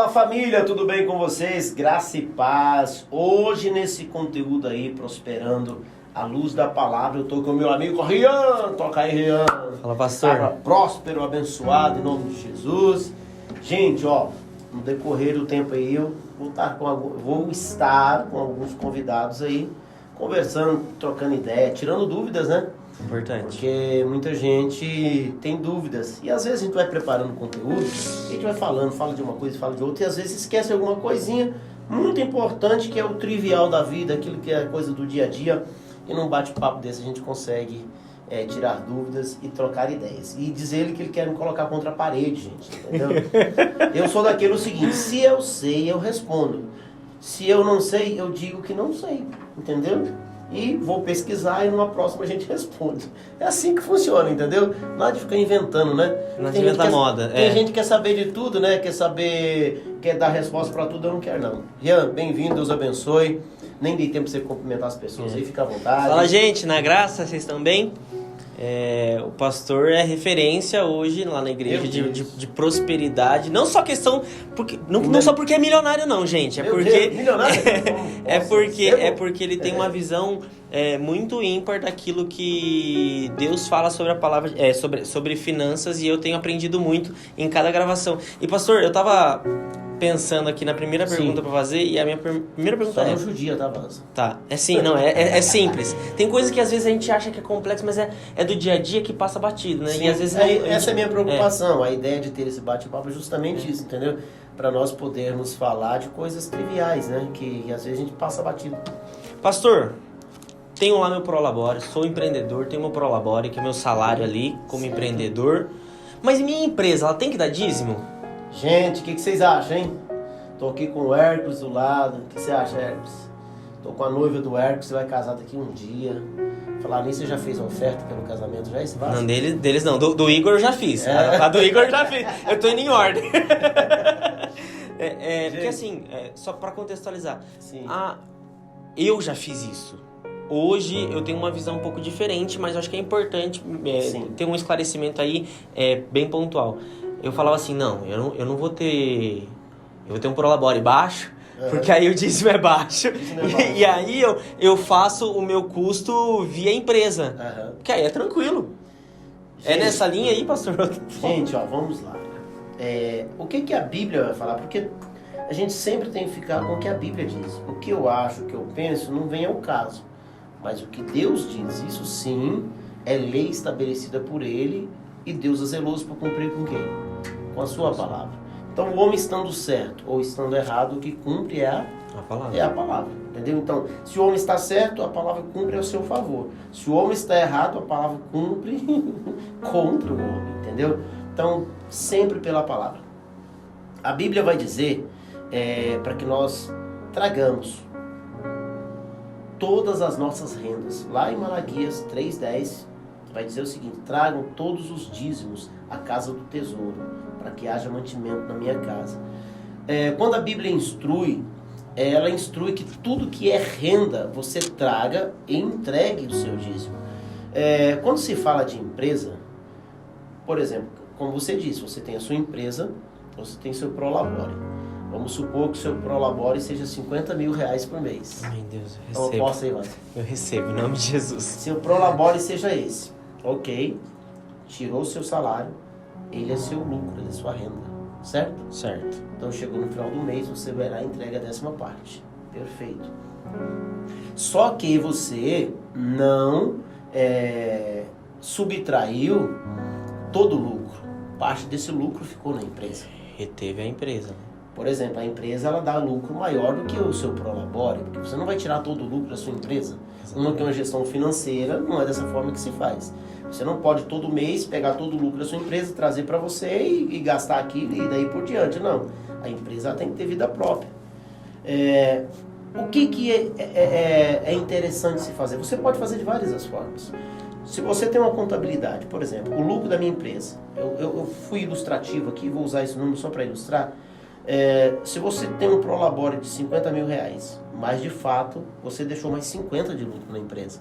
Fala família, tudo bem com vocês? Graça e paz. Hoje nesse conteúdo aí, prosperando à luz da palavra, eu tô com o meu amigo Rian. Toca aí, Rian. Fala, pastor. Cara próspero, abençoado, em nome de Jesus. Gente, ó, no decorrer do tempo aí, eu vou estar com alguns convidados aí, conversando, trocando ideia, tirando dúvidas, né? Importante. Porque muita gente tem dúvidas. E às vezes a gente vai preparando conteúdo, a gente vai falando, fala de uma coisa, fala de outra, e às vezes esquece alguma coisinha muito importante que é o trivial da vida, aquilo que é a coisa do dia a dia. E num bate-papo desse a gente consegue tirar dúvidas e trocar ideias. E dizer ele que ele quer me colocar contra a parede, gente, entendeu? Eu sou daquele seguinte, se eu sei, eu respondo. Se eu não sei, eu digo que não sei, entendeu? E vou pesquisar e numa próxima a gente responde. É assim que funciona, entendeu? Nada de ficar inventando, né? Não inventa moda. Tem gente que quer saber de tudo, né? Quer dar resposta pra tudo, eu não quero não. Rian, bem-vindo, Deus abençoe. Nem dei tempo pra você cumprimentar as pessoas aí, fica à vontade. Fala, gente, na graça, vocês estão bem? O pastor é referência hoje lá na igreja de prosperidade. Não só questão. Não só porque é milionário, não, gente. Milionário? É porque ele tem uma visão muito ímpar daquilo que Deus fala sobre a palavra, sobre finanças, e eu tenho aprendido muito em cada gravação. E pastor, eu tava pensando aqui na primeira pergunta pra fazer, e a minha primeira pergunta só não judia, tá, Vanza? Tá, é simples. Tem coisas que às vezes a gente acha que é complexo, mas é do dia a dia que passa batido, né? Sim, e às vezes essa é a minha preocupação, a ideia de ter esse bate-papo é justamente isso, entendeu? Para nós podermos falar de coisas triviais, né? Que às vezes a gente passa batido. Pastor, tenho lá meu Prolabore, sou empreendedor, tenho meu Prolabore, que é meu salário ali como empreendedor. Mas minha empresa, ela tem que dar dízimo? Gente, o que vocês acham, hein? Tô aqui com o Hércules do lado. O que você acha, Hércules? Tô com a noiva do Hércules, você vai casar daqui um dia. Falar nisso, você já fez uma oferta pelo casamento? Já é esse vaso? Não, deles não. Do Igor eu já fiz. A do Igor eu já fiz. Eu tô indo em ordem. Porque assim, só pra contextualizar. Sim. Eu já fiz isso. Hoje eu tenho uma visão um pouco diferente, mas eu acho que é importante ter um esclarecimento aí bem pontual. Eu falava assim, não, eu não vou ter... Eu vou ter um Prolabore baixo, porque aí o dízimo é baixo. E aí eu faço o meu custo via empresa. Porque aí é tranquilo. Gente, é nessa linha aí, pastor? Gente, ó, vamos lá. O que a Bíblia vai falar? Porque a gente sempre tem que ficar com o que a Bíblia diz. O que eu acho, o que eu penso, não vem ao caso. Mas o que Deus diz, isso sim, é lei estabelecida por Ele, e Deus é zeloso por cumprir com quem? Com a sua palavra. Então, o homem estando certo ou estando errado, o que cumpre é a palavra. Entendeu? Então, se o homem está certo, a palavra cumpre ao seu favor. Se o homem está errado, a palavra cumpre contra o homem. Entendeu? Então, sempre pela palavra. A Bíblia vai dizer para que nós tragamos todas as nossas rendas. Lá em Malaquias 3:10 vai dizer o seguinte: tragam todos os dízimos à casa do tesouro, para que haja mantimento na minha casa. Quando a Bíblia instrui, ela instrui que tudo que é renda, você traga e entregue o seu dízimo. Quando se fala de empresa, por exemplo, como você disse, você tem a sua empresa, você tem seu Prolabore. Vamos supor que o seu Prolabore seja R$50 mil por mês. Ai, Deus, eu recebo. Posso aí, Vânia? Eu recebo, em nome de Jesus. Se o Prolabore seja esse, ok, tirou o seu salário, ele é seu lucro, ele é sua renda, certo? Certo. Então chegou no final do mês, você vai lá e entrega a 10ª parte. Perfeito. Só que você não subtraiu todo o lucro. Parte desse lucro ficou na empresa. Reteve a empresa. Por exemplo, a empresa ela dá lucro maior do que o seu Prolabore, porque você não vai tirar todo o lucro da sua empresa. Uma que é uma gestão financeira, não é dessa forma que se faz. Você não pode todo mês pegar todo o lucro da sua empresa, trazer para você e gastar aquilo e daí por diante. Não. A empresa tem que ter vida própria. O que é interessante se fazer? Você pode fazer de várias formas. Se você tem uma contabilidade, por exemplo, o lucro da minha empresa, eu fui ilustrativo aqui, vou usar esse número só para ilustrar. Se você tem um Prolabore de R$50 mil, mas de fato você deixou mais 50 de lucro na empresa.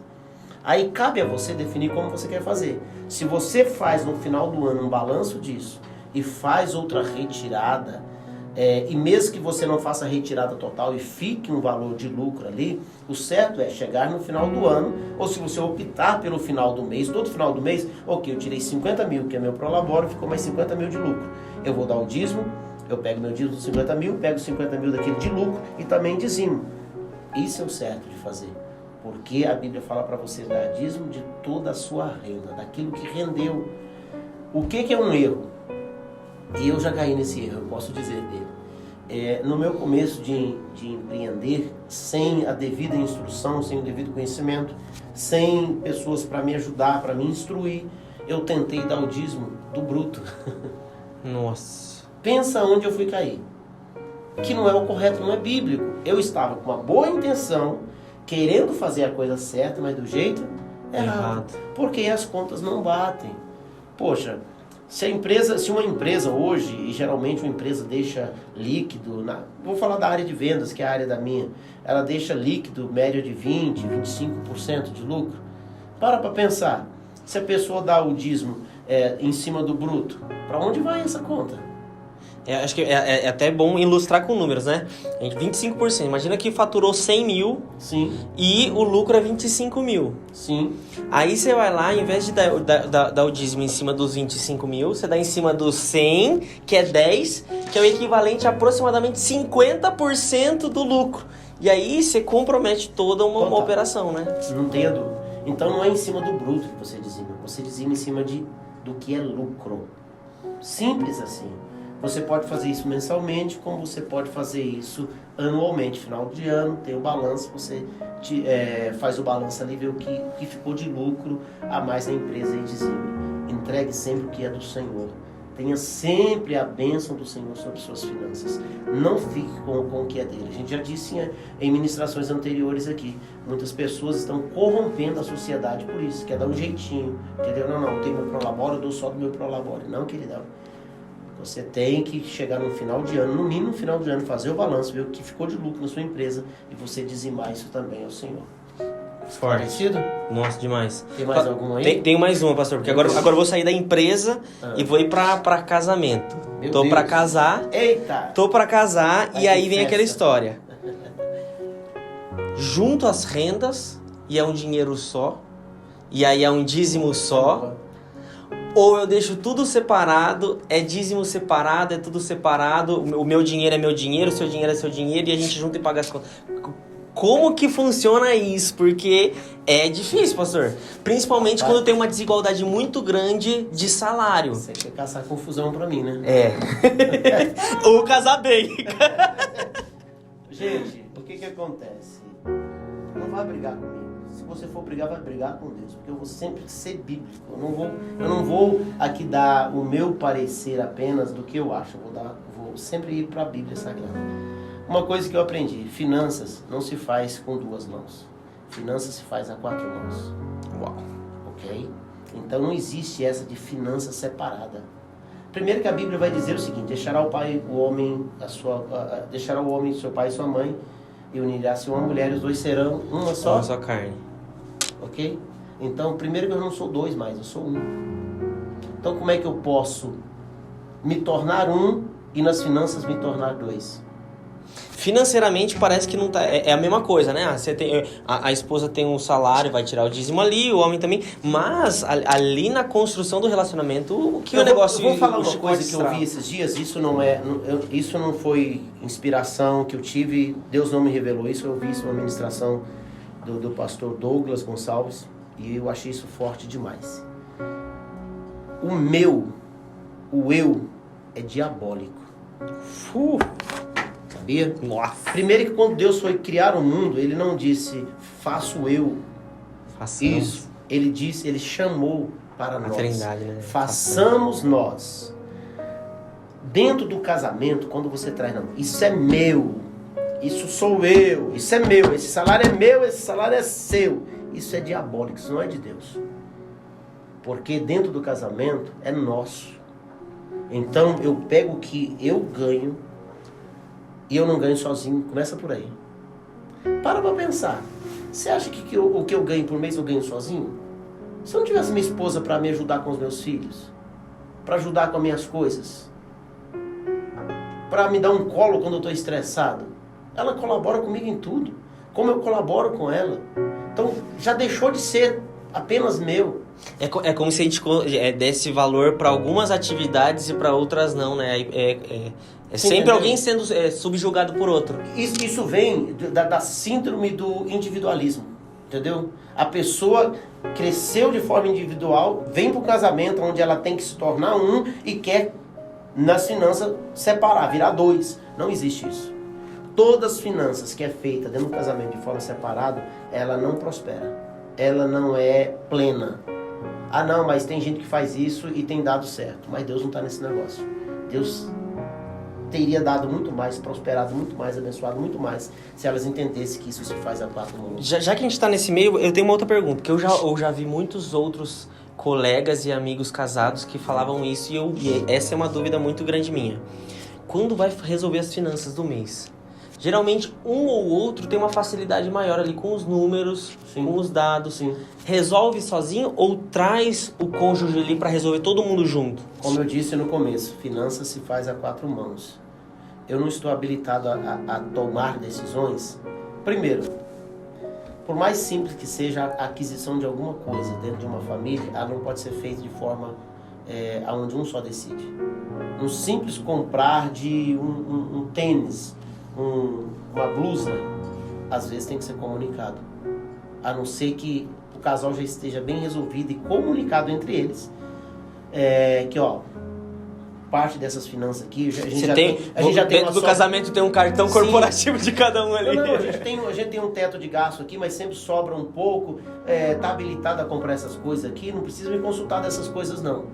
Aí cabe a você definir como você quer fazer. Se você faz no final do ano um balanço disso e faz outra retirada, E mesmo que você não faça a retirada total e fique um valor de lucro ali, o certo é chegar no final do ano, ou se você optar pelo final do mês, todo final do mês, ok, eu tirei 50 mil, que é meu prolabore, ficou mais 50 mil de lucro. Eu vou dar o dízimo, eu pego meu dízimo dos 50 mil, pego 50 mil daquele de lucro e também dizimo. Isso é o certo de fazer. Porque a Bíblia fala para você dar dízimo de toda a sua renda, daquilo que rendeu. O que é um erro? E eu já caí nesse erro, eu posso dizer dele. No meu começo de empreender, sem a devida instrução, sem o devido conhecimento, sem pessoas para me ajudar, para me instruir, eu tentei dar o dízimo do bruto. Nossa. Pensa onde eu fui cair. Que não é o correto, não é bíblico. Eu estava com uma boa intenção, querendo fazer a coisa certa, mas do jeito errado. Porque as contas não batem. Poxa, se uma empresa hoje, e geralmente uma empresa deixa líquido, vou falar da área de vendas, que é a área da minha, ela deixa líquido médio de 20%, 25% de lucro. Para pensar, se a pessoa dá o dízimo em cima do bruto, para onde vai essa conta? Acho que é até bom ilustrar com números, né? 25%. Imagina que faturou 100 mil. Sim. E o lucro é 25 mil. Sim. Aí você vai lá, ao invés de dar o dízimo em cima dos 25 mil, você dá em cima dos 100, que é 10, que é o equivalente a aproximadamente 50% do lucro. E aí você compromete toda uma operação, né? Não tenha dúvida. Então não é em cima do bruto que você dizima em cima do que é lucro. Simples assim. Você pode fazer isso mensalmente, como você pode fazer isso anualmente. Final de ano, tem o balanço, você faz o balanço ali, vê o que ficou de lucro a mais na empresa e dizime. Entregue sempre o que é do Senhor. Tenha sempre a bênção do Senhor sobre suas finanças. Não fique com o que é dele. A gente já disse em ministrações anteriores aqui. Muitas pessoas estão corrompendo a sociedade por isso. Quer dar um jeitinho. Entendeu? Não, tem meu prolabore, eu dou só do meu prolabore. Não, queridão. Você tem que chegar no final de ano, no mínimo no final de ano, fazer o balanço, ver o que ficou de lucro na sua empresa e você dizimar isso também ao Senhor. Forte. Parecido? Nossa, demais. Tem mais algum aí? Tem mais uma, pastor, porque agora eu vou sair da empresa e vou ir pra casamento. Tô pra casar. Eita! Tô pra casar e aí vem aquela história. Junto as rendas e é um dinheiro só. E aí é um dízimo só. Ou eu deixo tudo separado, é dízimo separado, é tudo separado, o meu dinheiro é meu dinheiro, o seu dinheiro é seu dinheiro e a gente junta e paga as contas. Como que funciona isso? Porque é difícil, pastor. Principalmente quando tem uma desigualdade muito grande de salário. Você quer caçar confusão pra mim, né? Ou casar bem. Gente, o que acontece? Não vai brigar comigo. Se você for brigar, vai brigar com Deus, porque eu vou sempre ser bíblico. Eu não vou aqui dar o meu parecer apenas do que eu acho. Eu vou sempre ir para a Bíblia Sagrada. Uma coisa que eu aprendi: finanças não se faz com 2 mãos. Finanças se faz a 4 mãos. Uau. Ok? Então não existe essa de finança separada. Primeiro que a Bíblia vai dizer o seguinte: deixará o homem seu pai e sua mãe, e unirá-se uma mulher, e os dois serão uma só carne. Ok? Então, primeiro que eu não sou 2 mais, eu sou 1. Então, como é que eu posso me tornar 1 e nas finanças me tornar 2? Financeiramente parece que não tá. É a mesma coisa, né? Você tem, a esposa tem um salário, vai tirar o dízimo ali, o homem também. Mas ali na construção do relacionamento, o que o negócio. Eu vou falar uma coisa que eu vi esses dias. Isso não foi inspiração que eu tive. Deus não me revelou isso. Eu vi isso numa ministração do pastor Douglas Gonçalves e eu achei isso forte demais. O eu é diabólico. Sabia? Nossa. Primeiro que quando Deus foi criar o mundo, ele não disse faço eu. Façamos. Isso. Ele chamou para nós. A Trindade, né? Façamos nós. Dentro do casamento, quando você traz, não, isso é meu. Isso sou eu, isso é meu, esse salário é meu, esse salário é seu. Isso é diabólico, isso não é de Deus. Porque dentro do casamento é nosso. Então eu pego o que eu ganho e eu não ganho sozinho. Começa por aí. Para pensar. Você acha que o que eu ganho por mês eu ganho sozinho? Se eu não tivesse minha esposa para me ajudar com os meus filhos, para ajudar com as minhas coisas, para me dar um colo quando eu estou estressado. Ela colabora comigo em tudo, como eu colaboro com ela. Então, já deixou de ser apenas meu. É como se a gente desse valor para algumas atividades e para outras não, né? É sempre alguém sendo subjugado por outro. Isso vem da síndrome do individualismo, entendeu? A pessoa cresceu de forma individual, vem para o casamento onde ela tem que se tornar um e quer, nas finanças, separar, virar dois. Não existe isso. Todas as finanças que é feita dentro do casamento de forma separada, ela não prospera. Ela não é plena. Ah não, mas tem gente que faz isso e tem dado certo. Mas Deus não está nesse negócio. Deus teria dado muito mais, prosperado muito mais, abençoado muito mais, se elas entendessem que isso se faz a 4 mãos. Já que a gente está nesse meio, eu tenho uma outra pergunta, porque eu já vi muitos outros colegas e amigos casados que falavam isso e essa é uma dúvida muito grande minha. Quando vai resolver as finanças do mês? Geralmente, um ou outro tem uma facilidade maior ali com os números, sim, com os dados. Sim. Resolve sozinho ou traz o cônjuge ali para resolver todo mundo junto? Como eu disse no começo, finanças se faz a 4 mãos. Eu não estou habilitado a tomar decisões. Primeiro, por mais simples que seja a aquisição de alguma coisa dentro de uma família, ela não pode ser feita de forma onde um só decide. Um simples comprar de um tênis, uma blusa, às vezes tem que ser comunicado. A não ser que o casal já esteja bem resolvido e comunicado entre eles. Que parte dessas finanças aqui, a gente já tem dentro do casamento tem um cartão corporativo de cada um ali. Não, a gente tem um teto de gasto aqui, mas sempre sobra um pouco. Tá habilitado a comprar essas coisas aqui, não precisa me consultar dessas coisas não.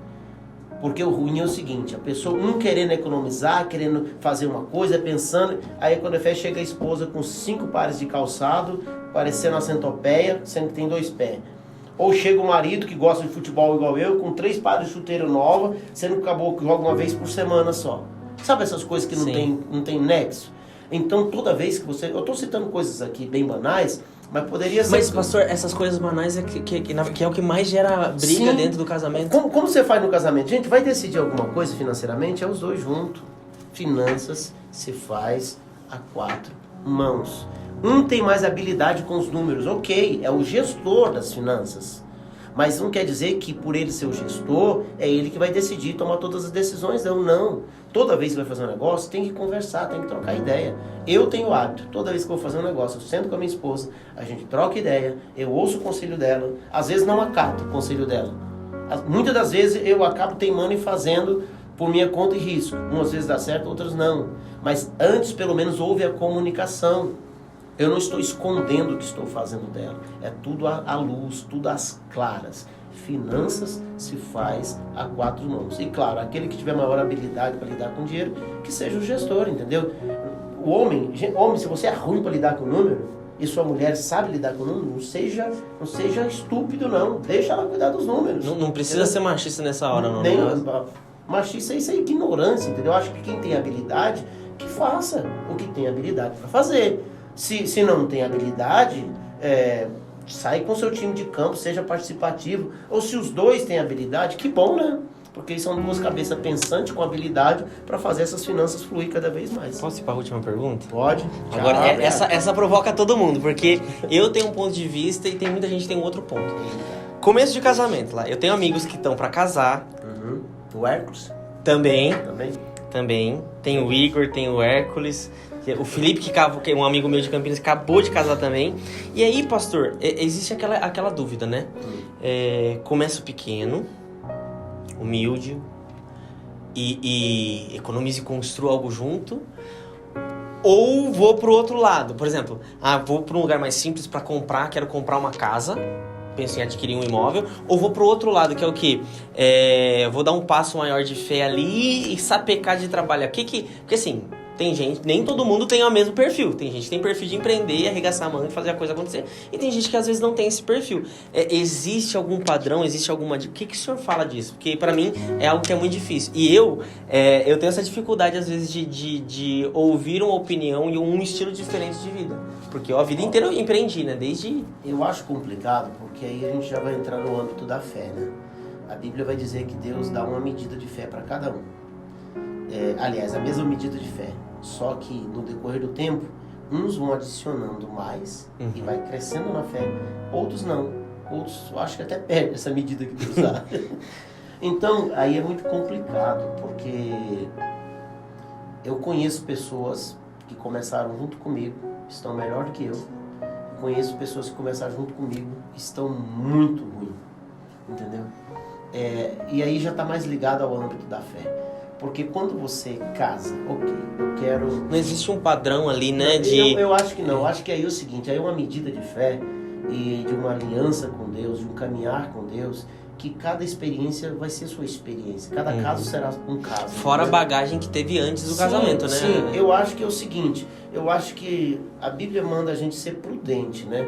Porque o ruim é o seguinte, a pessoa querendo economizar, querendo fazer uma coisa, pensando, aí quando chega a esposa com 5 pares de calçado, parecendo uma centopeia, sendo que tem 2 pés. Ou chega o marido que gosta de futebol igual eu, com 3 pares de chuteira nova, sendo que acabou que joga uma vez por semana só. Sabe essas coisas que não tem nexo? Então toda vez que você... Eu estou citando coisas aqui bem banais, mas poderia ser... Mas, pastor, essas coisas banais que é o que mais gera briga, sim, dentro do casamento. Como você faz no casamento? Gente, vai decidir alguma coisa financeiramente? É os dois juntos. Finanças se faz a 4 mãos. Um tem mais habilidade com os números. Ok, é o gestor das finanças. Mas não quer dizer que por ele ser o gestor, é ele que vai decidir, tomar todas as decisões. Não. Toda vez que vai fazer um negócio, tem que conversar, tem que trocar ideia. Eu tenho o hábito, toda vez que eu vou fazer um negócio, eu sento com a minha esposa, a gente troca ideia, eu ouço o conselho dela, às vezes não acato o conselho dela. Muitas das vezes eu acabo teimando e fazendo por minha conta e risco. Umas vezes dá certo, outras não. Mas antes, pelo menos, houve a comunicação. Eu não estou escondendo o que estou fazendo dela. É tudo à luz, tudo às claras. Finanças se faz a 4 mãos. E claro, aquele que tiver maior habilidade para lidar com dinheiro, que seja o gestor, entendeu? O homem, se você é ruim para lidar com o número, e sua mulher sabe lidar com o número, não seja estúpido não. Deixa ela cuidar dos números. Não precisa ser machista nessa hora, não. Machista, isso é ignorância, entendeu? Eu acho que quem tem habilidade, que faça o que tem habilidade para fazer. Se não tem habilidade, sai com seu time de campo, seja participativo. Ou se os dois têm habilidade, que bom, né? Porque são 2 cabeças pensantes com habilidade para fazer essas finanças fluir cada vez mais. Posso ir para a última pergunta? Pode. Agora, essa provoca todo mundo, porque eu tenho um ponto de vista e tem muita gente que tem um outro ponto. Começo de casamento lá. Eu tenho amigos que estão para casar. Uhum. O Hércules? Também. Tem o Igor, tem o Hércules. O Felipe, que é um amigo meu de Campinas, acabou de casar também. E aí, pastor, existe aquela dúvida, né? Começo pequeno, humilde, e economize e construa algo junto. Ou vou pro outro lado. Por exemplo, vou para um lugar mais simples para comprar, quero comprar uma casa, penso em adquirir um imóvel. Ou vou pro outro lado, que é o quê? Vou dar um passo maior de fé ali e sapecar de trabalhar. Porque assim... Tem gente, nem todo mundo tem o mesmo perfil. Tem gente que tem perfil de empreender, arregaçar a mão e fazer a coisa acontecer. E tem gente que às vezes não tem esse perfil. Existe algum padrão, existe alguma... O que o senhor fala disso? Porque pra mim é algo que é muito difícil. E eu tenho essa dificuldade às vezes de ouvir uma opinião e um estilo diferente de vida. Porque eu a vida inteira eu empreendi, né? Desde... Eu acho complicado, porque aí a gente já vai entrar no âmbito da fé, né? A Bíblia vai dizer que Deus dá uma medida de fé para cada um. Aliás, a mesma medida de fé. Só que no decorrer do tempo, uns vão adicionando mais e vai crescendo na fé. Outros não. Outros, eu acho que até perde essa medida que Deus dá. Então, aí é muito complicado, porque eu conheço pessoas que começaram junto comigo, estão melhor do que eu. Conheço pessoas que começaram junto comigo, estão muito ruins, entendeu? E aí já está mais ligado ao âmbito da fé. Porque quando você casa, ok, eu quero... Não existe um padrão ali, né? Eu acho que não. Eu acho que aí é o seguinte, aí é uma medida de fé e de uma aliança com Deus, de um caminhar com Deus, que cada experiência vai ser sua experiência. Cada caso será um caso. Fora a bagagem que teve antes do casamento, né? Sim, eu acho que é o seguinte, eu acho que a Bíblia manda a gente ser prudente, né?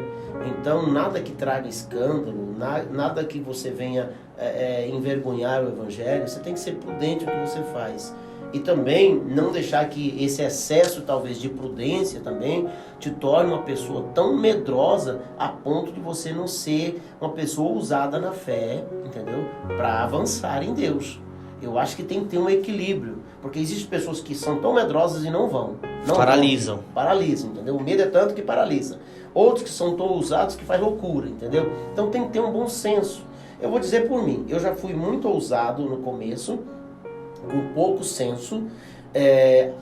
Então, nada que traga escândalo, nada que você venha envergonhar o Evangelho, você tem que ser prudente no que você faz. E também não deixar que esse excesso, talvez, de prudência também te torne uma pessoa tão medrosa a ponto de você não ser uma pessoa ousada na fé, entendeu? Para avançar em Deus. Eu acho que tem que ter um equilíbrio, porque existem pessoas que são tão medrosas e não vão. Paralisam. Paralisam, entendeu? O medo é tanto que paralisa. Outros que são tão ousados que faz loucura, entendeu? Então tem que ter um bom senso. Eu vou dizer por mim, eu já fui muito ousado no começo, com pouco senso,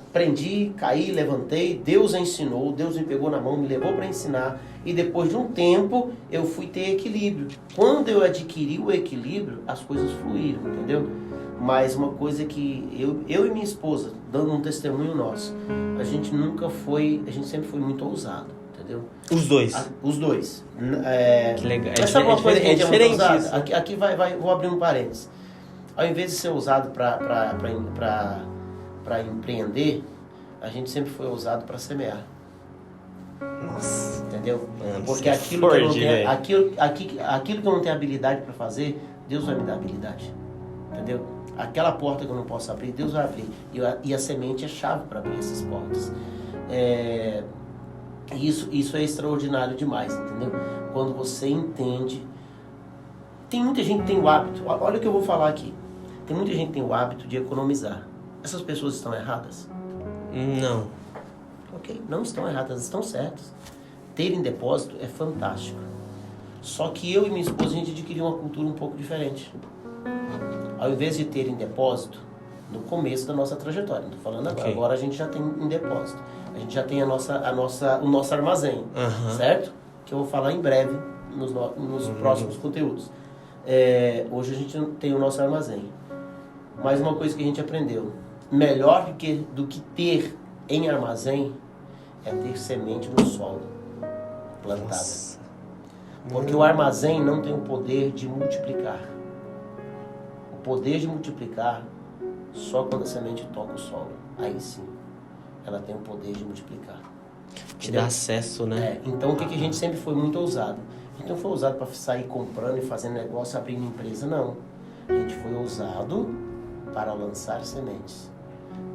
aprendi, caí, levantei, Deus ensinou, Deus me pegou na mão, me levou para ensinar, e depois de um tempo eu fui ter equilíbrio. Quando eu adquiri o equilíbrio, as coisas fluíram, entendeu? Mas uma coisa que eu e minha esposa, dando um testemunho nosso, a gente sempre foi muito ousado, entendeu? Os dois? Os dois. Que legal. Mas sabe uma coisa que a gente é muito ousado? isso. Aqui vou abrir um parênteses. Ao invés de ser ousado para empreender, a gente sempre foi ousado para semear. Nossa. Entendeu? Mano, porque aquilo que eu não tenho habilidade para fazer, Deus vai me dar habilidade. Entendeu? Aquela porta que eu não posso abrir, Deus vai abrir. E a semente é chave para abrir essas portas. Isso é extraordinário demais, entendeu? Quando você entende. Tem muita gente que tem o hábito, olha o que eu vou falar aqui. Tem muita gente que tem o hábito de economizar. Essas pessoas estão erradas? Não. Ok, não estão erradas, estão certas. Ter em depósito é fantástico. Só que eu e minha esposa, a gente adquiriu uma cultura um pouco diferente. Ao invés de ter em depósito, no começo da nossa trajetória, não estou falando agora, agora a gente já tem em depósito. A gente já tem o nosso armazém, certo? Que eu vou falar em breve nos próximos conteúdos. Hoje a gente tem o nosso armazém. Mas uma coisa que a gente aprendeu, melhor do que ter em armazém é ter semente no solo plantada. Nossa. Porque o armazém não tem o poder de multiplicar. O poder de multiplicar só quando a semente toca o solo. Aí sim, ela tem o poder de multiplicar. Te dá acesso, né? Então o que a gente sempre foi muito ousado. A gente não foi ousado para sair comprando e fazendo negócio, abrindo empresa, não. A gente foi ousado para lançar sementes.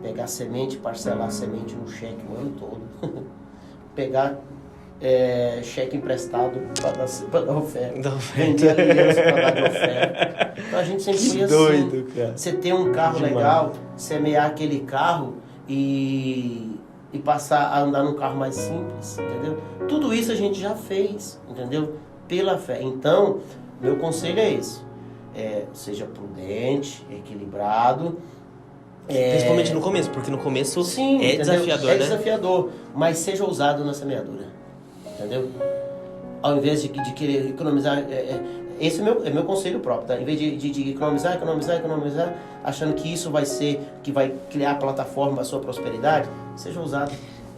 Pegar semente, parcelar semente no cheque o ano todo. Pegar cheque emprestado para dar oferta. Vender aliança para dar de oferta. Então a gente sempre foi assim. Doido, cara. Você ter um carro legal, semear aquele carro e passar a andar num carro mais simples, entendeu? Tudo isso a gente já fez, entendeu? Pela fé. Então, meu conselho é esse. Seja prudente, equilibrado. Principalmente no começo, porque no começo sim, é desafiador, né? É desafiador, mas seja ousado na semeadura, entendeu? Ao invés de querer economizar, esse é meu conselho próprio, tá? Em vez de economizar, achando que isso vai ser, que vai criar a plataforma para a sua prosperidade, seja ousado.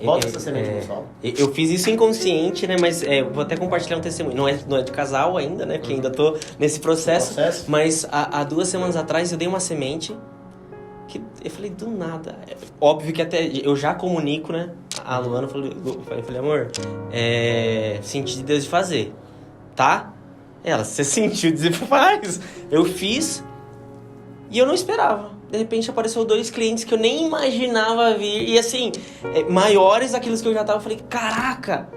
Bota essa semente no solo. Eu fiz isso inconsciente, né? Mas vou até compartilhar um testemunho. Não é de casal ainda, né? Porque ainda tô nesse processo. Mas há 2 semanas atrás eu dei uma semente que eu falei, do nada. Óbvio que até eu já comunico, né? A Luana eu falei, amor, senti de Deus de fazer, tá? Ela, você sentiu de Deus, faz. Eu fiz e eu não esperava. De repente apareceu 2 clientes que eu nem imaginava vir. E assim, maiores daqueles que eu já tava. Eu falei, caraca!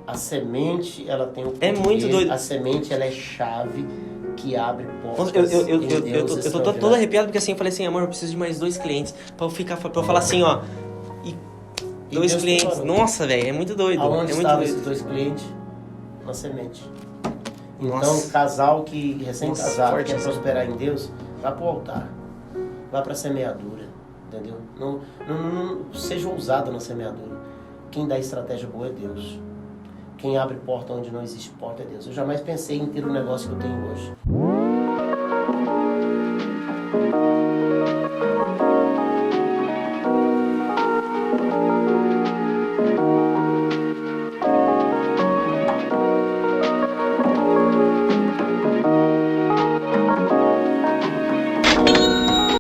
A semente, ela tem o poder. É muito doido. A semente, ela é chave que abre portas. Eu tô todo arrepiado porque assim, eu falei assim, amor, eu preciso de mais 2 clientes pra eu falar assim, ó. E 2 clientes. Nossa, velho, é muito doido. Aonde é muito estavam doido. esses 2 clientes? Na semente. Então, Nossa. casal que recém-casado forte quer isso. prosperar em Deus, vá pro altar. Vá pra semeadura. Entendeu? Não seja ousado na semeadura. Quem dá estratégia boa é Deus. Quem abre porta onde não existe porta é Deus. Eu jamais pensei em ter o negócio que eu tenho hoje.